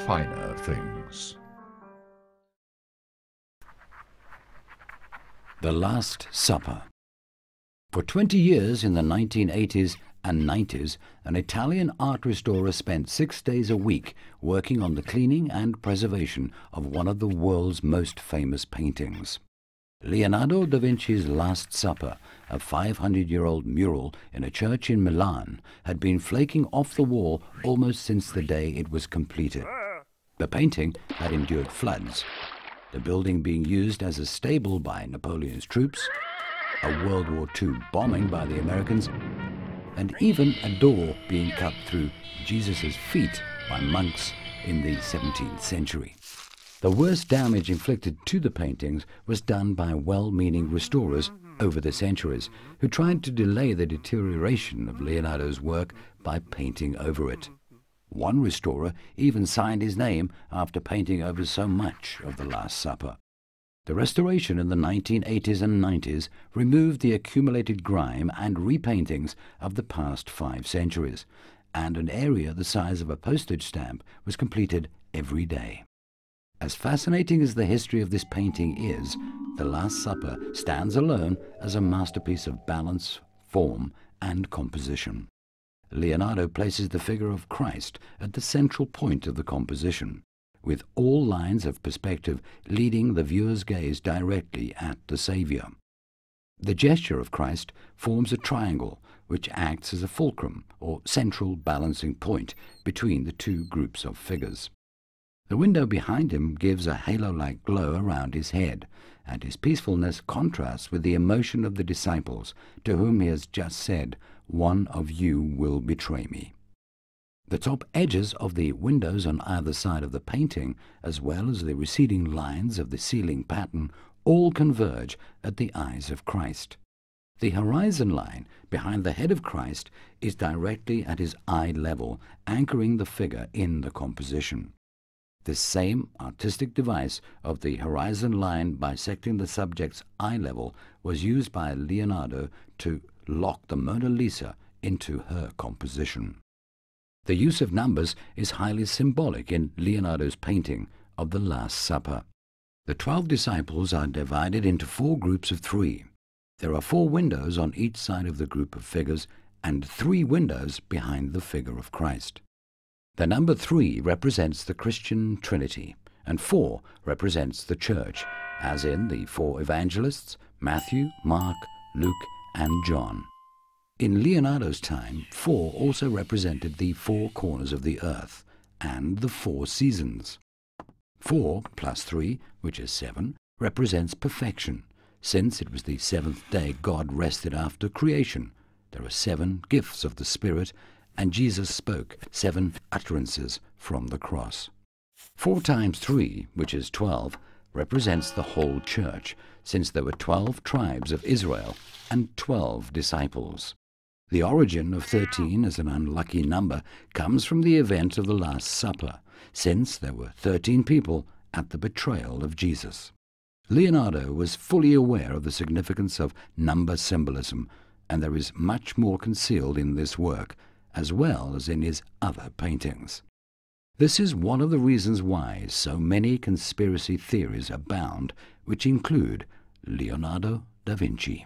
finer things. The Last Supper. For 20 years in the 1980s and 90s, an Italian art restorer spent 6 days a week working on the cleaning and preservation of one of the world's most famous paintings. Leonardo da Vinci's Last Supper, a 500-year-old mural in a church in Milan, had been flaking off the wall almost since the day it was completed. The painting had endured floods, the building being used as a stable by Napoleon's troops, a World War II bombing by the Americans, and even a door being cut through Jesus' feet by monks in the 17th century. The worst damage inflicted to the paintings was done by well-meaning restorers over the centuries, who tried to delay the deterioration of Leonardo's work by painting over it. One restorer even signed his name after painting over so much of the Last Supper. The restoration in the 1980s and 90s removed the accumulated grime and repaintings of the past 5 centuries, and an area the size of a postage stamp was completed every day. As fascinating as the history of this painting is, The Last Supper stands alone as a masterpiece of balance, form, and composition. Leonardo places the figure of Christ at the central point of the composition, with all lines of perspective leading the viewer's gaze directly at the Saviour. The gesture of Christ forms a triangle which acts as a fulcrum or central balancing point between the two groups of figures. The window behind him gives a halo-like glow around his head, and his peacefulness contrasts with the emotion of the disciples, to whom he has just said, "One of you will betray me." The top edges of the windows on either side of the painting, as well as the receding lines of the ceiling pattern, all converge at the eyes of Christ. The horizon line behind the head of Christ is directly at his eye level, anchoring the figure in the composition. This same artistic device of the horizon line bisecting the subject's eye level was used by Leonardo to lock the Mona Lisa into her composition. The use of numbers is highly symbolic in Leonardo's painting of the Last Supper. The 12 disciples are divided into 4 groups of 3. There are 4 windows on each side of the group of figures and 3 windows behind the figure of Christ. The number 3 represents the Christian Trinity, and 4 represents the Church, as in the 4 evangelists, Matthew, Mark, Luke, and John. In Leonardo's time, 4 also represented the 4 corners of the earth and the 4 seasons. 4 plus 3, which is 7, represents perfection, since it was the 7th day God rested after creation. There are 7 gifts of the Spirit, and Jesus spoke 7 utterances from the cross. 4 times 3, which is 12, represents the whole church, since there were 12 tribes of Israel and 12 disciples. The origin of 13 as an unlucky number comes from the event of the Last Supper, since there were 13 people at the betrayal of Jesus. Leonardo was fully aware of the significance of number symbolism, and there is much more concealed in this work, as well as in his other paintings. This is one of the reasons why so many conspiracy theories abound, which include Leonardo da Vinci.